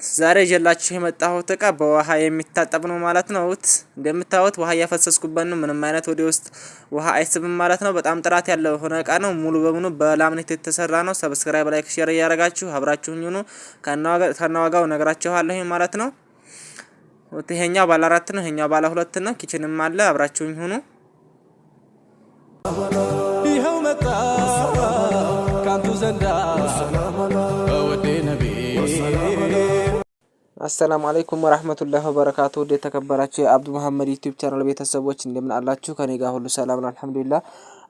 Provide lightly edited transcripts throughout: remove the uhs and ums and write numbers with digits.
ዛሬ ጀላችሁ የመጣሁት እቃ በውሃ የሚታጠብ ነው ማለት ነው። እንደምታዩት ውሃ እያፈሰስኩበት ነው። ምንም አይነት ወደ ውስጥ ውሃ አይስብም ማለት ነው። በጣም ጥራት ያለው ሆነ እቃ ነው። ሙሉ በሙሉ በላምኔት የተሰራ ነው። ሰብስክራይብ፣ ላይክ፣ ሼር እያደረጋችሁ አብራችሁኝ ሁኑ። ከነዋጋው ነግራችኋለሁ ማለት ነው። ይሄኛው ባለ 4 ነው። ይሄኛው ባለ 2 ነው። ኪችንም አለ። አብራችሁኝ ሁኑ። ይሄው መጣ ካንቱ ዘንዳ አሰላሙ አለይኩም ወራህመቱላሂ ወበረካቱ። ወደ ተከበራችሁ የአብዱ መሐመድ ዩቲዩብ ቻናል ቤተሰቦች እንደምን አላችሁ? ከኔ ጋር ሁሉ ሰላም ነው አልሐምዱሊላህ።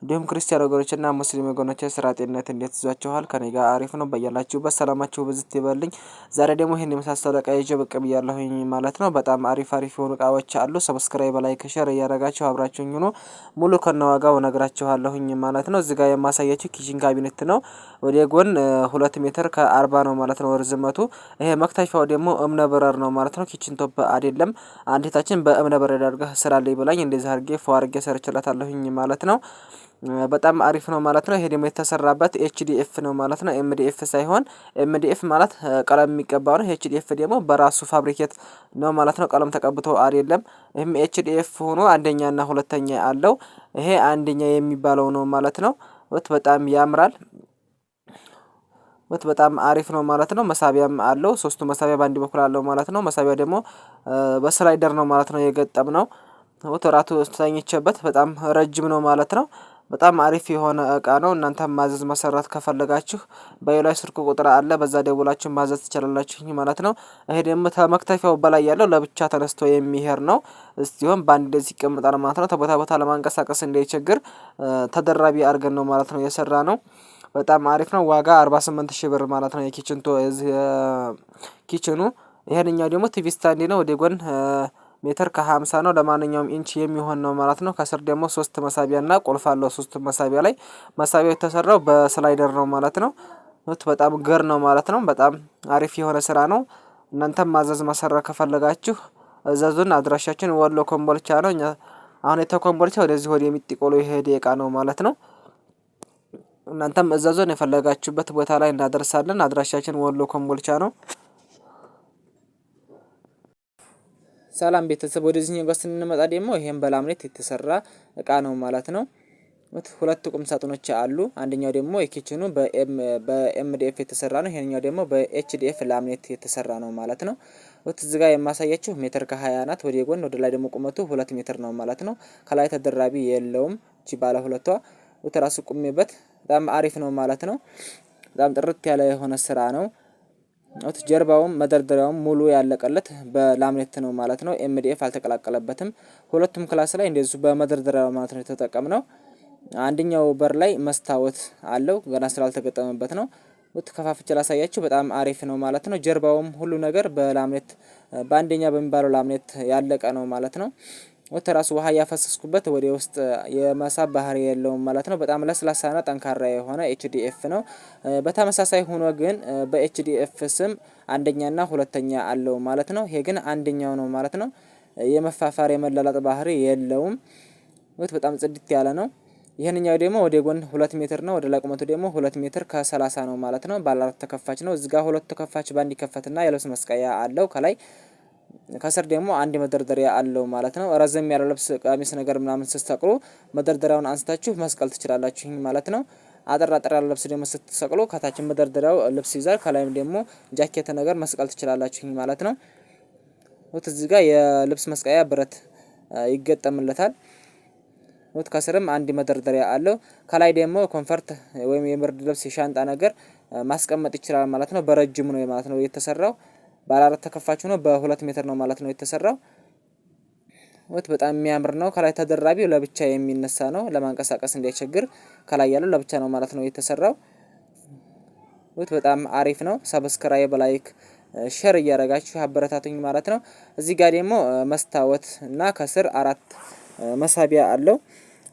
እንዲሁም ክርስቲያን ወገኖችና ሙስሊም ወገኖች ስራ ጤንነት እንዴት ይዟችኋል? ከኔ ጋር አሪፍ ነው። በያላችሁበት ሰላማችሁ ብዝት ይበልኝ። ዛሬ ደግሞ ይሄን የመሳሰለ እቃ ይዤ ብቅ ብያለሁኝ ማለት ነው። በጣም አሪፍ የሆኑ እቃዎች አሉ። ሰብስክራይብ፣ ላይክ፣ ሼር እያደረጋችሁ አብራችሁኝ ሁኑ። ሙሉ ከነዋጋው ነግራችኋለሁኝ ማለት ነው። እዚህ ጋር የማሳያችሁ ኪችን ካቢኔት ነው። ወደ ጎን 2 ሜትር ከ40 ነው ማለት ነው ርዝመቱ። ይሄ መክተፊያው ደግሞ እብነ በረድ ነው ማለት ነው። ኪችን ቶፕ አይደለም። አንዲታችን በእብነ በረድ አድርገህ ስራልኝ ብላኝ እንደዚህ አድርጌ ፎ አድርጌ ሰርችላታለሁኝ ማለት ነው። በጣም አሪፍ ነው ማለት ነው። ይሄ ደግሞ የተሰራበት ኤችዲኤፍ ነው ማለት ነው። ኤምዲኤፍ ሳይሆን ኤምዲኤፍ ማለት ቀለም የሚቀባው ነው። ኤችዲኤፍ ደግሞ በራሱ ፋብሪኬት ነው ማለት ነው። ቀለም ተቀብቶ አይደለም። ይሄም ኤችዲኤፍ ሆኖ አንደኛና ሁለተኛ አለው። ይሄ አንደኛ የሚባለው ነው ማለት ነው። በጣም ያምራል። በጣም አሪፍ ነው ማለት ነው። መሳቢያም አለው። 3 መሳቢያ በአንድ በኩል አለው ማለት ነው። መሳቢያ ደግሞ በስላይደር ነው ማለት ነው የገጠምነው። ራቱ ተኝቼበት በጣም ረጅም ነው ማለት ነው። በጣም አሪፍ የሆነ እቃ ነው። እናንተም ማዘዝ መሰራት ከፈለጋችሁ በላይ ስልክ ቁጥር አለ፣ በዛ ደውላችሁ ማዘዝ ትችላላችሁ ማለት ነው። ይሄ ደግሞ ተመክተፊያው በላይ ያለው ለብቻ ተነስቶ የሚሄድ ነው። እስቲሆን ባንድ እንደዚህ ይቀመጣል ማለት ነው። ተቦታ ቦታ ለማንቀሳቀስ እንዳይቸግር ተደራቢ አድርገን ነው ማለት ነው የሰራ ነው። በጣም አሪፍ ነው። ዋጋ 48000 ብር ማለት ነው ኪችኑ። ይሄንኛው ደግሞ ቲቪ ስታንድ ነው። ወደ ጎን ሜትር ከ50 ነው። ለማንኛውም ኢንች የሚሆን ነው ማለት ነው። ከስር ደግሞ 3 መሳቢያና ቁልፍ አለው። 3 መሳቢያ ላይ መሳቢያው የተሰራው በስላይደር ነው ማለት ነው። በጣም ገር ነው ማለት ነው። በጣም አሪፍ የሆነ ስራ ነው። እናንተም ማዘዝ መሰራት ከፈለጋችሁ እዘዙን። አድራሻችን ወሎ ኮምቦልቻ ነው። እኛ አሁን የተኮምቦልቻ ወደዚህ ወደ የሚጥቆሎ ይሄድ እቃ ነው ማለት ነው። እናንተም እዘዙን። የፈለጋችሁበት ቦታ ላይ እናደርሳለን። አድራሻችን ወሎ ኮምቦልቻ ነው። ሰላም ቤተሰብ፣ ወደዚህኛው ጋር ስንመጣ ደግሞ ይሄን በላምኔት የተሰራ እቃ ነው ማለት ነው። 2 ቁም ሳጥኖች አሉ። አንደኛው ደግሞ የኪችኑ በኤምዲኤፍ የተሰራ ነው። ይሄኛው ደግሞ በኤችዲኤፍ ላምኔት የተሰራ ነው ማለት ነው። እዚህ ጋር የማሳያችሁ ሜትር ከ20 ናት። ወደ ጎን ወደ ላይ ደግሞ ቁመቱ 2 ሜትር ነው ማለት ነው። ከላይ ተደራቢ የለውም። እቺ ባለ ሁለቷ ራሱ ቁሜበት በጣም አሪፍ ነው ማለት ነው። በጣም ጥርት ያለ የሆነ ስራ ነው። ጀርባውም መደርደሪያውም ሙሉ ያለቀለት በላምኔት ነው ማለት ነው። ኤምዲኤፍ አልተቀላቀለበትም። ሁለቱም ክላስ ላይ እንደዚሁ በመደርደሪያው ማለት ነው የተጠቀምነው። አንደኛው በር ላይ መስታወት አለው፣ ገና ስላልተገጠመበት ነው። ከፋፍቼ ላሳያችሁ። በጣም አሪፍ ነው ማለት ነው። ጀርባውም ሁሉ ነገር በላምኔት በአንደኛ በሚባለው ላምኔት ያለቀ ነው ማለት ነው። ራሱ ውሃ ያፈሰስኩበት ወደ ውስጥ የመሳብ ባህሪ የለውም ማለት ነው። በጣም ለስላሳና ጠንካራ የሆነ ኤችዲኤፍ ነው። በተመሳሳይ ሆኖ ግን በኤችዲኤፍ ስም አንደኛና ሁለተኛ አለው ማለት ነው። ይሄ ግን አንደኛው ነው ማለት ነው። የመፋፋር የመላላጥ ባህሪ የለውም። በጣም ጽድት ያለ ነው። ይሄንኛው ደግሞ ወደ ጎን 2 ሜትር ነው። ወደ ላይ ቁመቱ ደግሞ 2 ሜትር ከ30 ነው ማለት ነው። ባለ 4 ተከፋች ነው። እዚህ ጋር 2 ተከፋች ባንድ ይከፈትና የልብስ መስቀያ አለው ከላይ። ከስር ደግሞ አንድ መደርደሪያ አለው ማለት ነው። ረዘም ያለው ልብስ ቀሚስ ነገር ምናምን ስትሰቅሉ መደርደሪያውን አንስታችሁ መስቀል ትችላላችሁ ማለት ነው። አጠር ያለ ልብስ ደግሞ ስትሰቅሉ ከታችን መደርደሪያው ልብስ ይዛል፣ ከላይም ደግሞ ጃኬት ነገር መስቀል ትችላላችሁ ማለት ነው። እዚህ ጋር የልብስ መስቀያ ብረት ይገጠምለታል። ከስርም አንድ መደርደሪያ አለው። ከላይ ደግሞ ኮንፈርት ወይም የብርድ ልብስ የሻንጣ ነገር ማስቀመጥ ይችላል ማለት ነው። በረጅሙ ነው ማለት ነው የተሰራው። ባለ 4 ተከፋች ነው። በ2 ሜትር ነው ማለት ነው የተሰራው። በጣም የሚያምር ነው። ከላይ ተደራቢው ለብቻ የሚነሳ ነው፣ ለማንቀሳቀስ እንዳይቸግር። ከላይ ያለው ለብቻ ነው ማለት ነው የተሰራው። በጣም አሪፍ ነው። ሰብስክራይብ፣ ላይክ፣ ሼር እያደረጋችሁ አበረታቱኝ ማለት ነው። እዚህ ጋር ደግሞ መስታወት እና ከስር 4 መሳቢያ አለው።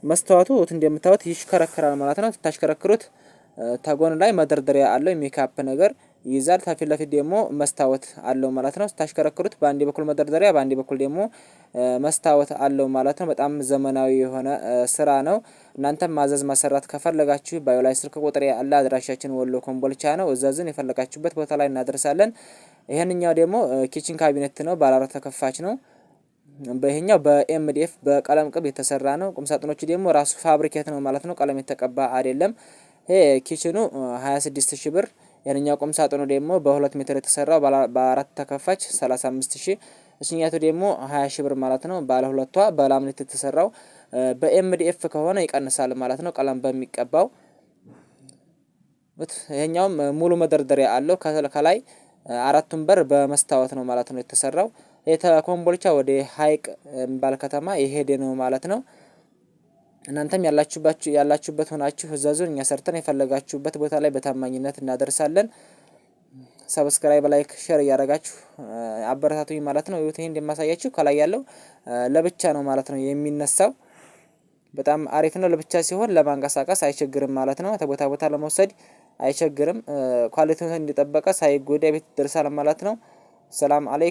መስታወቱ እንደምታዩት ይሽከረከራል ማለት ነው። ታሽከረክሩት ተጎን ላይ መደርደሪያ አለው። ሜካፕ ነገር ይይዛል። ከፊት ለፊት ደግሞ መስታወት አለው ማለት ነው። ስታሽከረክሩት በአንድ በኩል መደርደሪያ በአንድ በኩል ደግሞ መስታወት አለው ማለት ነው። በጣም ዘመናዊ የሆነ ስራ ነው። እናንተም ማዘዝ ማሰራት ከፈለጋችሁ ባዮ ላይ ስልክ ቁጥር ያለ አድራሻችን ወሎ ኮምቦልቻ ነው። እዘዝን የፈለጋችሁበት ቦታ ላይ እናደርሳለን። ይሄንኛው ደግሞ ኪችን ካቢኔት ነው። ባለ 4 ተከፋች ነው። በይሄኛው በኤምዲኤፍ በቀለም ቅብ የተሰራ ነው። ቁም ሳጥኖቹ ደግሞ ራሱ ፋብሪኬት ነው ማለት ነው። ቀለም የተቀባ አይደለም። ይሄ ኪችኑ 26000 ብር። ያንኛው ቁም ሳጥኑ ደግሞ በ2 ሜትር የተሰራው በ4 ተከፋች 35000። እሺኛቱ ደግሞ 20000 ብር ማለት ነው። ባለ ሁለቷ በላምኔት የተሰራው በኤምዲኤፍ ከሆነ ይቀንሳል ማለት ነው። ቀለም በሚቀባው ይሄኛውም ሙሉ መደርደሪያ አለው። ከላይ አራቱን በር በመስታወት ነው ማለት ነው የተሰራው። ኮምቦልቻ ወደ ሀይቅ የሚባል ከተማ የሄደ ነው ማለት ነው። እናንተም ያላችሁበት ሆናችሁ እዘዙን። እኛ ሰርተን የፈለጋችሁበት ቦታ ላይ በታማኝነት እናደርሳለን። ሰብስክራይብ፣ ላይክ፣ ሼር እያደረጋችሁ አበረታቱኝ ማለት ነው። ይሄ እንደማሳያችሁ ከላይ ያለው ለብቻ ነው ማለት ነው የሚነሳው። በጣም አሪፍ ነው። ለብቻ ሲሆን ለማንቀሳቀስ አይቸግርም ማለት ነው። ከቦታ ቦታ ለመውሰድ አይቸግርም። ኳሊቲውን እንዲጠበቀ ሳይጎዳ ቤት ይደርሳል ማለት ነው። ሰላም አለይኩም።